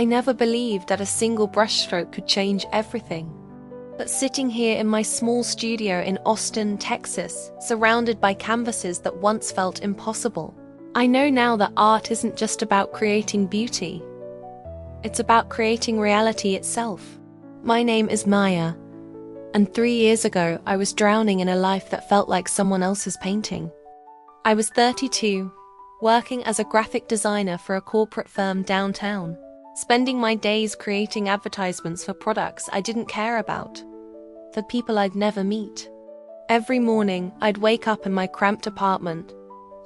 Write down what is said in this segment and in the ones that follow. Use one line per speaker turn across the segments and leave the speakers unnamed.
I never believed that a single brushstroke could change everything. But sitting here in my small studio in Austin, Texas, surrounded by canvases that once felt impossible, I know now that art isn't just about creating beauty. It's about creating reality itself. My name is Maya, and 3 years ago I was drowning in a life that felt like someone else's painting. I was 32, working as a graphic designer for a corporate firm downtown, spending my days creating advertisements for products I didn't care about, for people I'd never meet. Every morning, I'd wake up in my cramped apartment,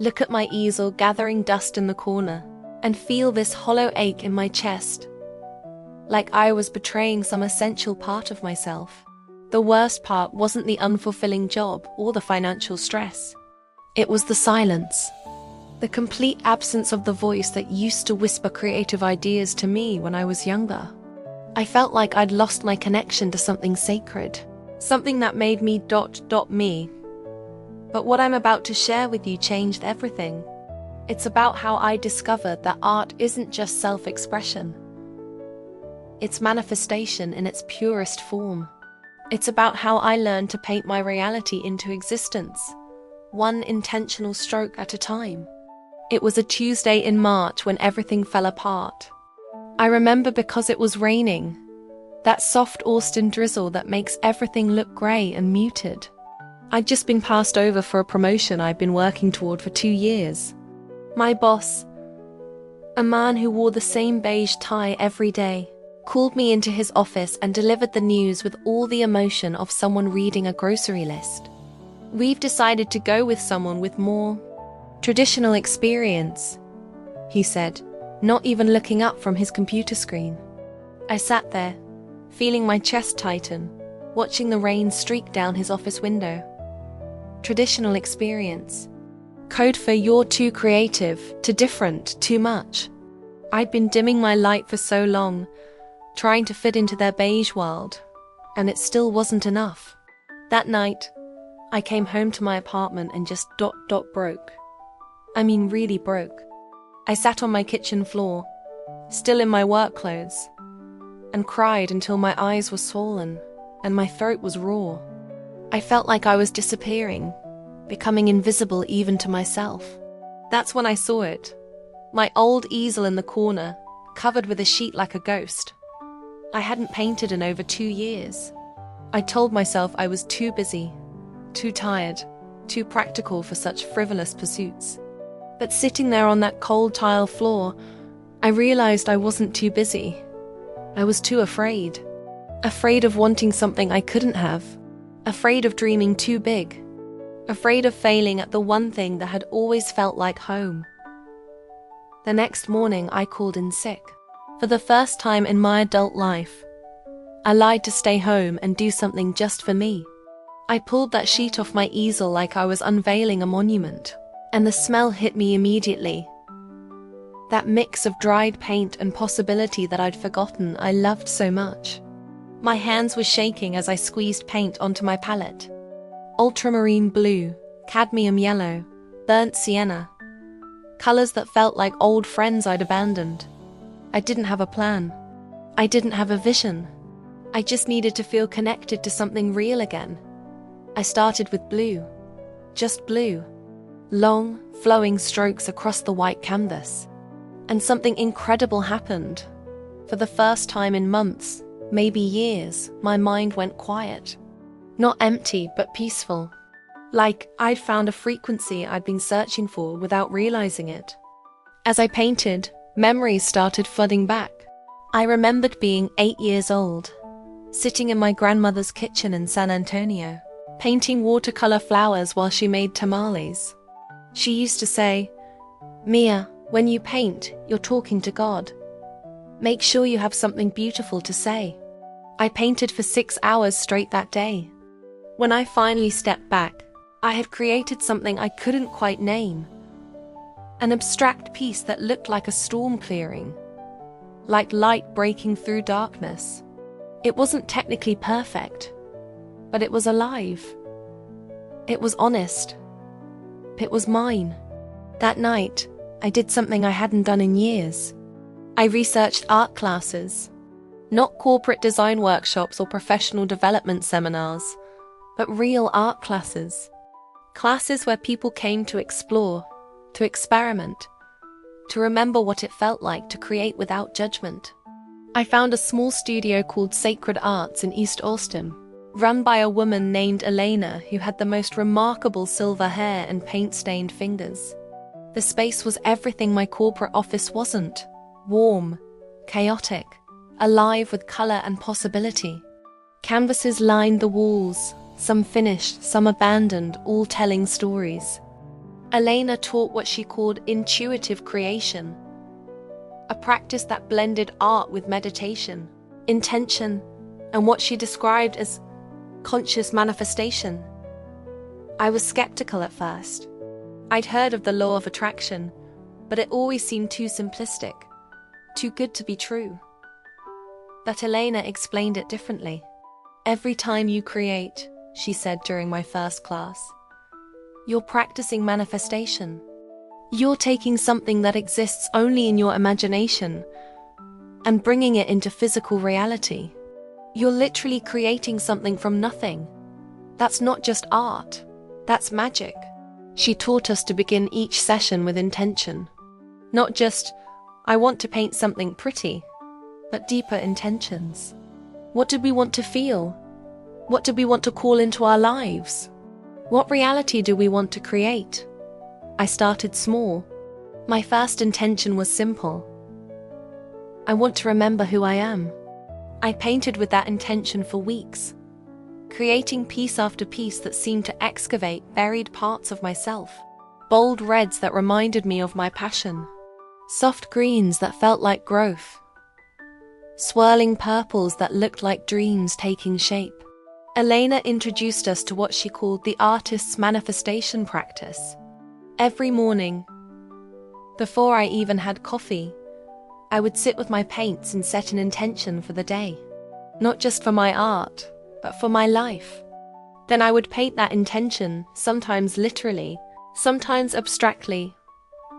look at my easel gathering dust in the corner, and feel this hollow ache in my chest, like I was betraying some essential part of myself. The worst part wasn't the unfulfilling job or the financial stress. It was the silence. The complete absence of the voice that used to whisper creative ideas to me when I was younger. I felt like I'd lost my connection to something sacred, something that made me me. But what I'm about to share with you changed everything. It's about how I discovered that art isn't just self-expression. It's manifestation in its purest form. It's about how I learned to paint my reality into existence, one intentional stroke at a time. It was a Tuesday in March when everything fell apart. I remember because it was raining, that soft Austin drizzle that makes everything look grey and muted. I'd just been passed over for a promotion I'd been working toward for 2 years. My boss, a man who wore the same beige tie every day, called me into his office and delivered the news with all the emotion of someone reading a grocery list. "We've decided to go with someone with more traditional experience," he said, not even looking up from his computer screen. I sat there, feeling my chest tighten, watching the rain streak down his office window. Traditional experience. Code for you're too creative, too different, too much. I'd been dimming my light for so long, trying to fit into their beige world, and it still wasn't enough. That night, I came home to my apartment and just broke. I mean really broke. I sat on my kitchen floor, still in my work clothes, and cried until my eyes were swollen and my throat was raw. I felt like I was disappearing, becoming invisible even to myself. That's when I saw it. My old easel in the corner, covered with a sheet like a ghost. I hadn't painted in over 2 years. I told myself I was too busy, too tired, too practical for such frivolous pursuits. But sitting there on that cold tile floor, I realized I wasn't too busy. I was too afraid. Afraid of wanting something I couldn't have. Afraid of dreaming too big. Afraid of failing at the one thing that had always felt like home. The next morning, I called in sick. For the first time in my adult life, I lied to stay home and do something just for me. I pulled that sheet off my easel like I was unveiling a monument, and the smell hit me immediately. That mix of dried paint and possibility that I'd forgotten I loved so much. My hands were shaking as I squeezed paint onto my palette. Ultramarine blue, cadmium yellow, burnt sienna. Colors that felt like old friends I'd abandoned. I didn't have a plan. I didn't have a vision. I just needed to feel connected to something real again. I started with blue. Just blue. Long, flowing strokes across the white canvas. And something incredible happened. For the first time in months, maybe years, my mind went quiet. Not empty, but peaceful. Like I'd found a frequency I'd been searching for without realizing it. As I painted, memories started flooding back. I remembered being 8 years old, sitting in my grandmother's kitchen in San Antonio, painting watercolor flowers while she made tamales. She used to say, "Mia, when you paint, you're talking to God. Make sure you have something beautiful to say." I painted for 6 hours straight that day. When I finally stepped back, I had created something I couldn't quite name. An abstract piece that looked like a storm clearing, like light breaking through darkness. It wasn't technically perfect, but it was alive. It was honest. It was mine. That night, I did something I hadn't done in years. I researched art classes, not corporate design workshops or professional development seminars, but real art classes. Classes where people came to explore, to experiment, to remember what it felt like to create without judgment. I found a small studio called Sacred Arts in East Austin, run by a woman named Elena who had the most remarkable silver hair and paint-stained fingers. The space was everything my corporate office wasn't: warm, chaotic, alive with color and possibility. Canvases lined the walls, some finished, some abandoned, all telling stories. Elena taught what she called intuitive creation, a practice that blended art with meditation, intention, and what she described as conscious manifestation. I was skeptical at first. I'd heard of the law of attraction, but it always seemed too simplistic, too good to be true. But Elena explained it differently. Every time you create, she said during my first class, you're practicing manifestation. You're taking something that exists only in your imagination and bringing it into physical reality. You're literally creating something from nothing. That's not just art, that's magic. She taught us to begin each session with intention. Not just, I want to paint something pretty, but deeper intentions. What do we want to feel? What do we want to call into our lives? What reality do we want to create? I started small. My first intention was simple. I want to remember who I am. I painted with that intention for weeks, creating piece after piece that seemed to excavate buried parts of myself. Bold reds that reminded me of my passion. Soft greens that felt like growth. Swirling purples that looked like dreams taking shape. Elena introduced us to what she called the artist's manifestation practice. Every morning, before I even had coffee, I would sit with my paints and set an intention for the day. Not just for my art, but for my life. Then I would paint that intention, sometimes literally, sometimes abstractly,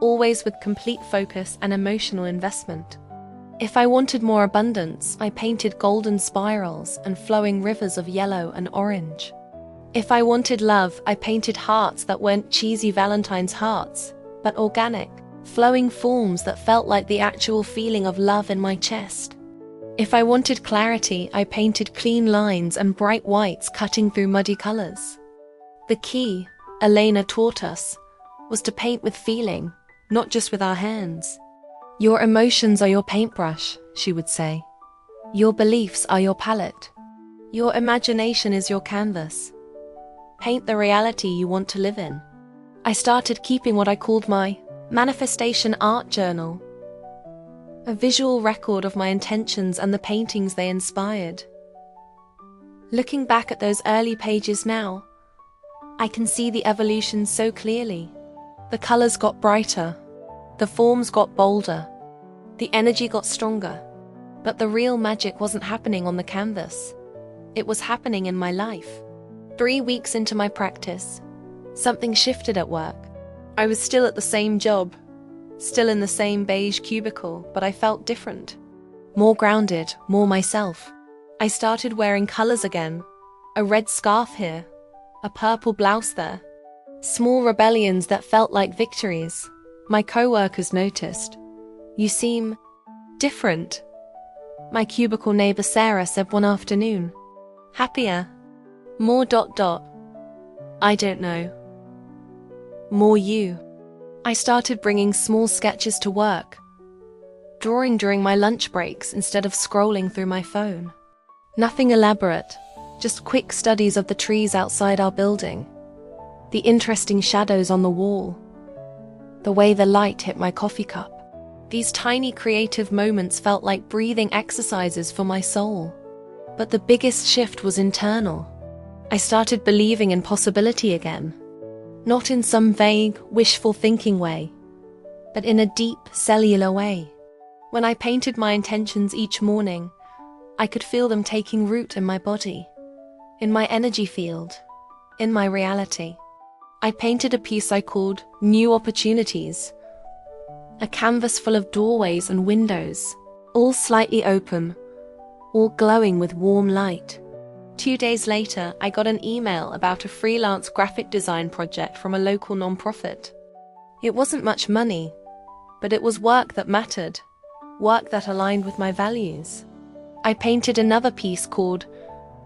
always with complete focus and emotional investment. If I wanted more abundance, I painted golden spirals and flowing rivers of yellow and orange. If I wanted love, I painted hearts that weren't cheesy Valentine's hearts, but organic, flowing forms that felt like the actual feeling of love in my chest. If I wanted clarity, I painted clean lines and bright whites cutting through muddy colors. The key, Elena taught us, was to paint with feeling, not just with our hands. Your emotions are your paintbrush, she would say. Your beliefs are your palette. Your imagination is your canvas. Paint the reality you want to live in. I started keeping what I called my manifestation art journal, a visual record of my intentions and the paintings they inspired. Looking back at those early pages now, I can see the evolution so clearly. The colors got brighter, the forms got bolder, the energy got stronger, but the real magic wasn't happening on the canvas. It was happening in my life. 3 weeks into my practice, something shifted at work. I was still at the same job, still in the same beige cubicle, but I felt different. More grounded, more myself. I started wearing colors again. A red scarf here, a purple blouse there. Small rebellions that felt like victories. My co-workers noticed. You seem different, my cubicle neighbor Sarah said one afternoon. Happier. More ... I don't know. More you. I started bringing small sketches to work, drawing during my lunch breaks instead of scrolling through my phone. Nothing elaborate, just quick studies of the trees outside our building, the interesting shadows on the wall, the way the light hit my coffee cup. These tiny creative moments felt like breathing exercises for my soul. But the biggest shift was internal. I started believing in possibility again. Not in some vague, wishful thinking way, but in a deep, cellular way. When I painted my intentions each morning, I could feel them taking root in my body, in my energy field, in my reality. I painted a piece I called New Opportunities, A canvas full of doorways and windows, all slightly open, all glowing with warm light. 2 days later, I got an email about a freelance graphic design project from a local nonprofit. It wasn't much money, but it was work that mattered, work that aligned with my values. I painted another piece called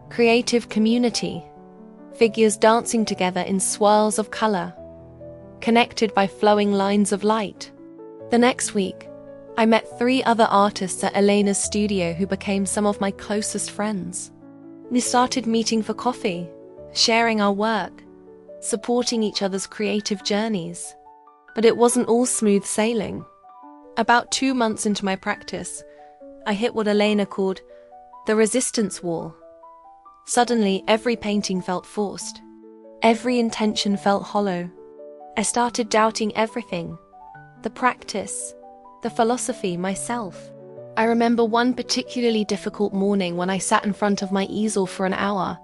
Creative Community, figures dancing together in swirls of color, connected by flowing lines of light. The next week, I met 3 other artists at Elena's studio who became some of my closest friends. We started meeting for coffee, sharing our work, supporting each other's creative journeys. But it wasn't all smooth sailing. About 2 months into my practice, I hit what Elena called the resistance wall. Suddenly, every painting felt forced. Every intention felt hollow. I started doubting everything: the practice, the philosophy, myself. I remember one particularly difficult morning when I sat in front of my easel for an hour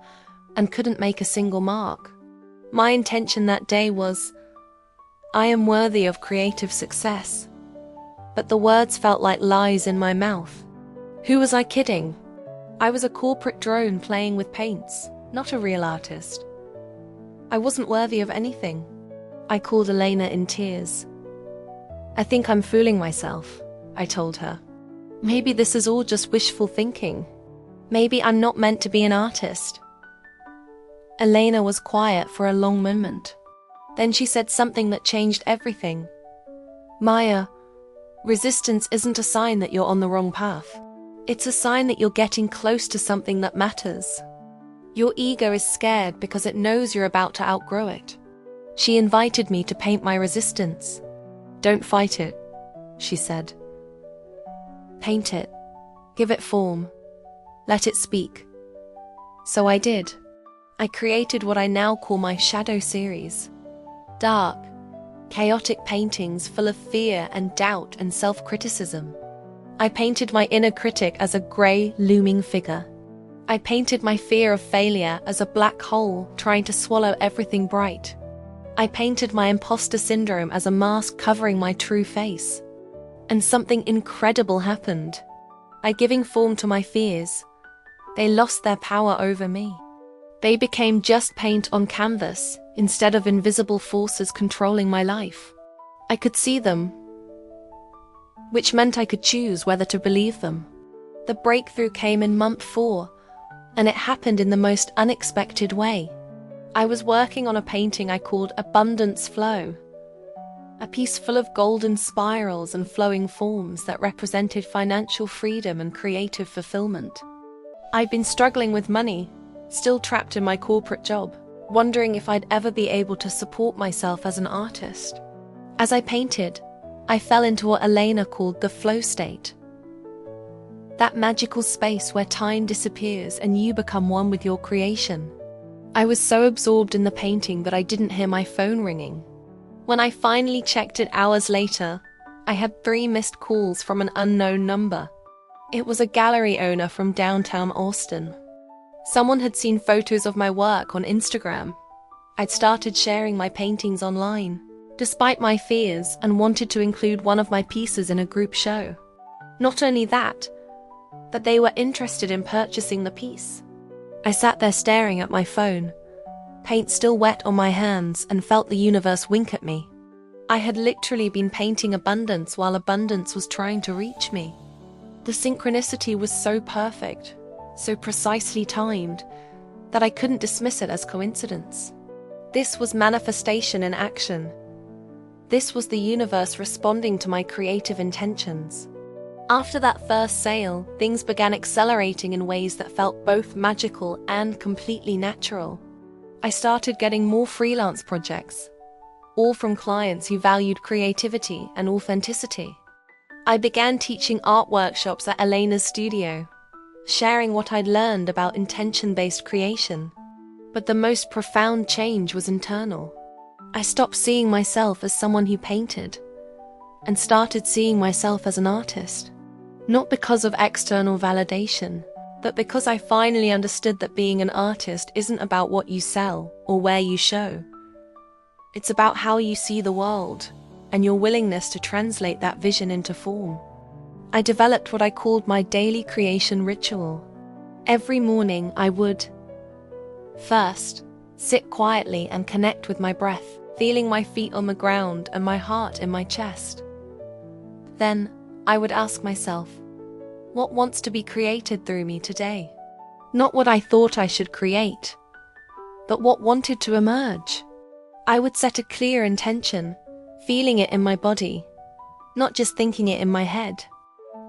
and couldn't make a single mark. My intention that day was, I am worthy of creative success. But the words felt like lies in my mouth. Who was I kidding? I was a corporate drone playing with paints, not a real artist. I wasn't worthy of anything. I called Elena in tears. I think I'm fooling myself, I told her. Maybe this is all just wishful thinking. Maybe I'm not meant to be an artist. Elena was quiet for a long moment. Then she said something that changed everything. Maya, resistance isn't a sign that you're on the wrong path. It's a sign that you're getting close to something that matters. Your ego is scared because it knows you're about to outgrow it. She invited me to paint my resistance. Don't fight it, she said. Paint it. Give it form. Let it speak. So I did. I created what I now call my shadow series. Dark, chaotic paintings full of fear and doubt and self-criticism. I painted my inner critic as a grey, looming figure. I painted my fear of failure as a black hole trying to swallow everything bright. I painted my imposter syndrome as a mask covering my true face. And something incredible happened. By giving form to my fears, they lost their power over me. They became just paint on canvas instead of invisible forces controlling my life. I could see them, which meant I could choose whether to believe them. The breakthrough came in month 4, and it happened in the most unexpected way. I was working on a painting I called Abundance Flow, a piece full of golden spirals and flowing forms that represented financial freedom and creative fulfillment. I'd been struggling with money, still trapped in my corporate job, wondering if I'd ever be able to support myself as an artist. As I painted, I fell into what Elena called the flow state. That magical space where time disappears and you become one with your creation. I was so absorbed in the painting that I didn't hear my phone ringing. When I finally checked it hours later, I had 3 missed calls from an unknown number. It was a gallery owner from downtown Austin. Someone had seen photos of my work on Instagram. I'd started sharing my paintings online, despite my fears, and wanted to include one of my pieces in a group show. Not only that, but they were interested in purchasing the piece. I sat there staring at my phone, paint still wet on my hands, and felt the universe wink at me. I had literally been painting abundance while abundance was trying to reach me. The synchronicity was so perfect, so precisely timed, that I couldn't dismiss it as coincidence. This was manifestation in action. This was the universe responding to my creative intentions. After that first sale, things began accelerating in ways that felt both magical and completely natural. I started getting more freelance projects, all from clients who valued creativity and authenticity. I began teaching art workshops at Elena's studio, sharing what I'd learned about intention-based creation. But the most profound change was internal. I stopped seeing myself as someone who painted, and started seeing myself as an artist. Not because of external validation, but because I finally understood that being an artist isn't about what you sell or where you show. It's about how you see the world, and your willingness to translate that vision into form. I developed what I called my daily creation ritual. Every morning I would, first, sit quietly and connect with my breath, feeling my feet on the ground and my heart in my chest. Then, I would ask myself, what wants to be created through me today? Not what I thought I should create, but what wanted to emerge. I would set a clear intention, feeling it in my body, not just thinking it in my head.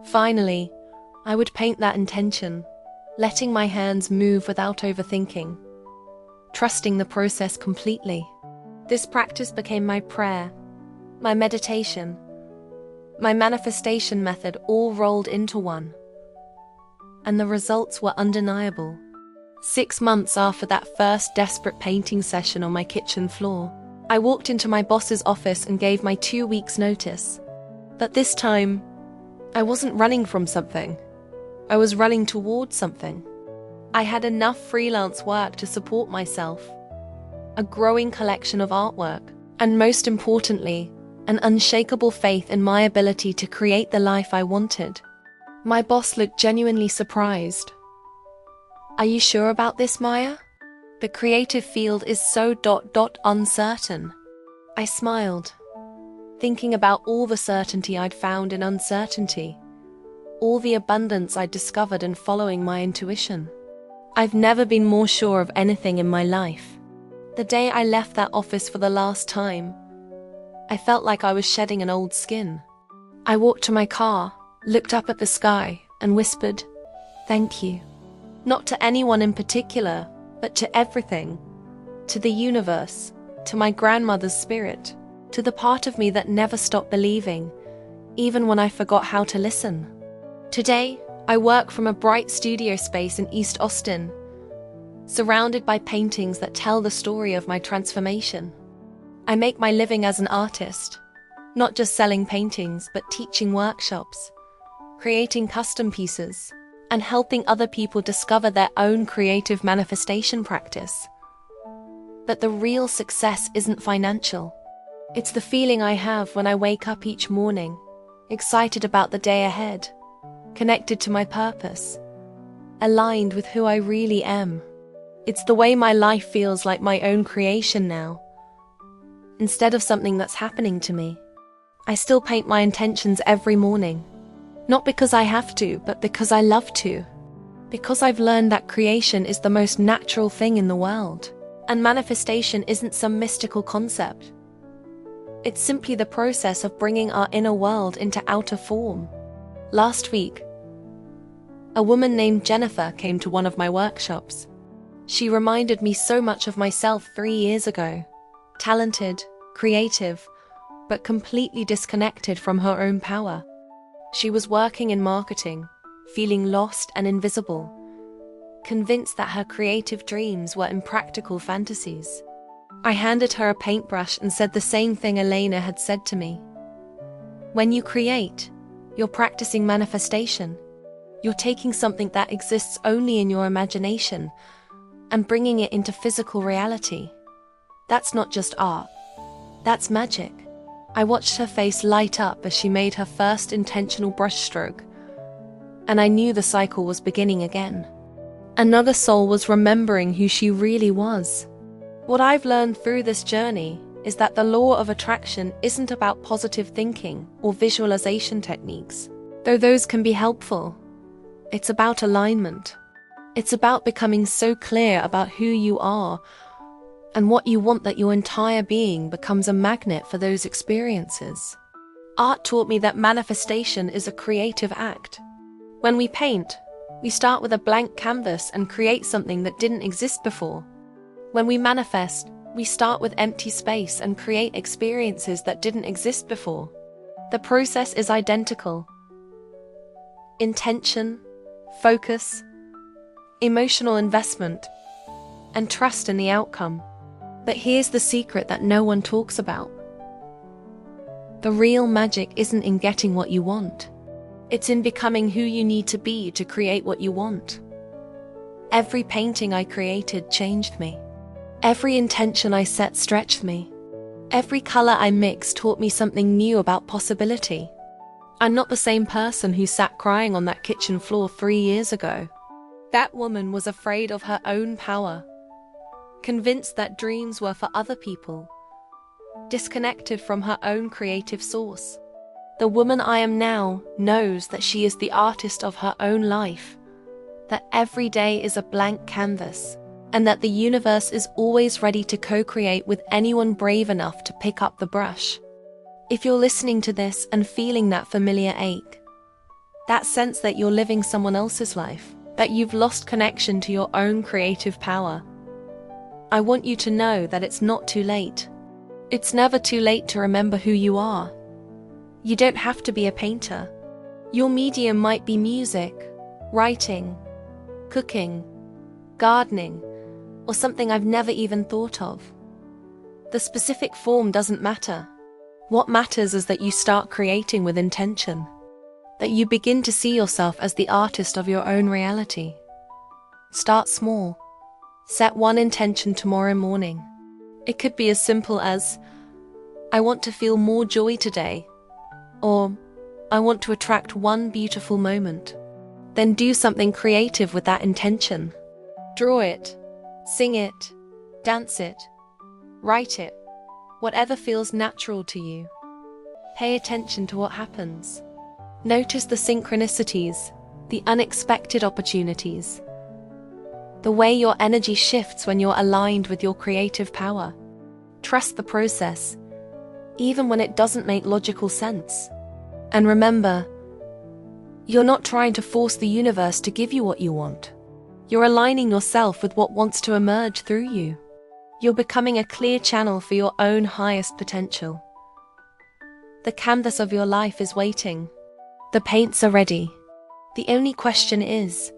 Finally, I would paint that intention, letting my hands move without overthinking, trusting the process completely. This practice became my prayer, my meditation, my manifestation method all rolled into one. And the results were undeniable. 6 months after that first desperate painting session on my kitchen floor, I walked into my boss's office and gave my 2 weeks' notice. But this time, I wasn't running from something. I was running towards something. I had enough freelance work to support myself, a growing collection of artwork, and most importantly, an unshakable faith in my ability to create the life I wanted. My boss looked genuinely surprised. "Are you sure about this, Maya? The creative field is so uncertain." I smiled, thinking about all the certainty I'd found in uncertainty, all the abundance I'd discovered in following my intuition. I've never been more sure of anything in my life. The day I left that office for the last time, I felt like I was shedding an old skin. I walked to my car, looked up at the sky, and whispered, "Thank you." Not to anyone in particular, but to everything. To the universe, to my grandmother's spirit, to the part of me that never stopped believing, even when I forgot how to listen. Today, I work from a bright studio space in East Austin, surrounded by paintings that tell the story of my transformation. I make my living as an artist, not just selling paintings, but teaching workshops, creating custom pieces, and helping other people discover their own creative manifestation practice. But the real success isn't financial. It's the feeling I have when I wake up each morning, excited about the day ahead, connected to my purpose, aligned with who I really am. It's the way my life feels like my own creation now, instead of something that's happening to me. I still paint my intentions every morning. Not because I have to, but because I love to. Because I've learned that creation is the most natural thing in the world. And manifestation isn't some mystical concept. It's simply the process of bringing our inner world into outer form. Last week, a woman named Jennifer came to one of my workshops. She reminded me so much of myself 3 years ago. Talented, creative, but completely disconnected from her own power. She was working in marketing, feeling lost and invisible, convinced that her creative dreams were impractical fantasies. I handed her a paintbrush and said the same thing Elena had said to me. When you create, you're practicing manifestation. You're taking something that exists only in your imagination and bringing it into physical reality. That's not just art. That's magic. I watched her face light up as she made her first intentional brushstroke, and I knew the cycle was beginning again. Another soul was remembering who she really was. What I've learned through this journey is that the law of attraction isn't about positive thinking or visualization techniques, though those can be helpful. It's about alignment. It's about becoming so clear about who you are and what you want that your entire being becomes a magnet for those experiences. Art taught me that manifestation is a creative act. When we paint, we start with a blank canvas and create something that didn't exist before. When we manifest, we start with empty space and create experiences that didn't exist before. The process is identical. Intention, focus, emotional investment, and trust in the outcome. But here's the secret that no one talks about. The real magic isn't in getting what you want. It's in becoming who you need to be to create what you want. Every painting I created changed me. Every intention I set stretched me. Every color I mixed taught me something new about possibility. I'm not the same person who sat crying on that kitchen floor 3 years ago. That woman was afraid of her own power, convinced that dreams were for other people, disconnected from her own creative source. The woman I am now knows that she is the artist of her own life, that every day is a blank canvas, and that the universe is always ready to co-create with anyone brave enough to pick up the brush. If you're listening to this and feeling that familiar ache, that sense that you're living someone else's life, that you've lost connection to your own creative power, I want you to know that it's not too late. It's never too late to remember who you are. You don't have to be a painter. Your medium might be music, writing, cooking, gardening, or something I've never even thought of. The specific form doesn't matter. What matters is that you start creating with intention, that you begin to see yourself as the artist of your own reality. Start small. Set one intention tomorrow morning. It could be as simple as, I want to feel more joy today, or I want to attract one beautiful moment. Then do something creative with that intention. Draw it, sing it, dance it, write it, whatever feels natural to you. Pay attention to what happens. Notice the synchronicities, the unexpected opportunities, the way your energy shifts when you're aligned with your creative power. Trust the process, even when it doesn't make logical sense. And remember, you're not trying to force the universe to give you what you want. You're aligning yourself with what wants to emerge through you. You're becoming a clear channel for your own highest potential. The canvas of your life is waiting. The paints are ready. The only question is,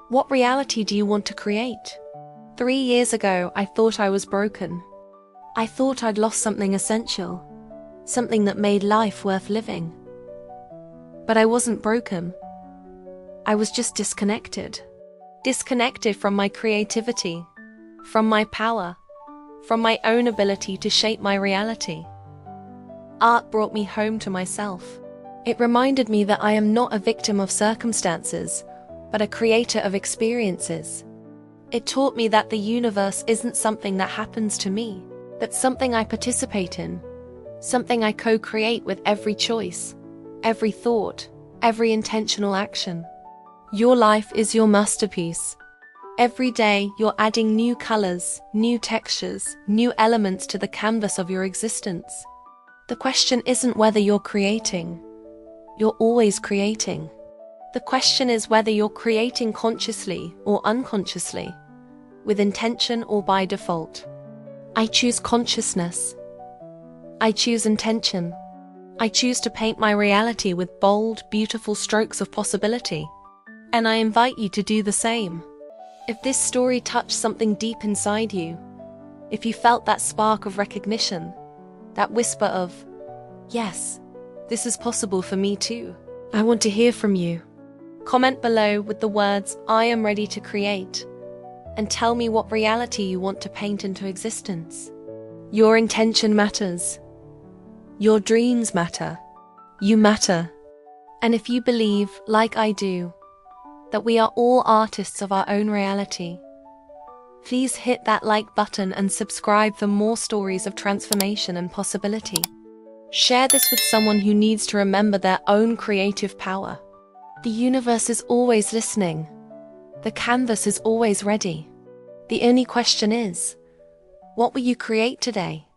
what reality do you want to create? 3 years ago, I thought I was broken. I thought I'd lost something essential, something that made life worth living. But I wasn't broken. I was just disconnected. Disconnected from my creativity, from my power, from my own ability to shape my reality. Art brought me home to myself. It reminded me that I am not a victim of circumstances, but a creator of experiences. It taught me that the universe isn't something that happens to me, but something I participate in, something I co-create with every choice, every thought, every intentional action. Your life is your masterpiece. Every day, you're adding new colors, new textures, new elements to the canvas of your existence. The question isn't whether you're creating. You're always creating. The question is whether you're creating consciously or unconsciously, with intention or by default. I choose consciousness. I choose intention. I choose to paint my reality with bold, beautiful strokes of possibility. And I invite you to do the same. If this story touched something deep inside you, if you felt that spark of recognition, that whisper of, yes, this is possible for me too, I want to hear from you. Comment below with the words, I am ready to create, and tell me what reality you want to paint into existence. Your intention matters. Your dreams matter. You matter. And if you believe, like I do, that we are all artists of our own reality, please hit that like button and subscribe for more stories of transformation and possibility. Share this with someone who needs to remember their own creative power. The universe is always listening. The canvas is always ready. The only question is, what will you create today?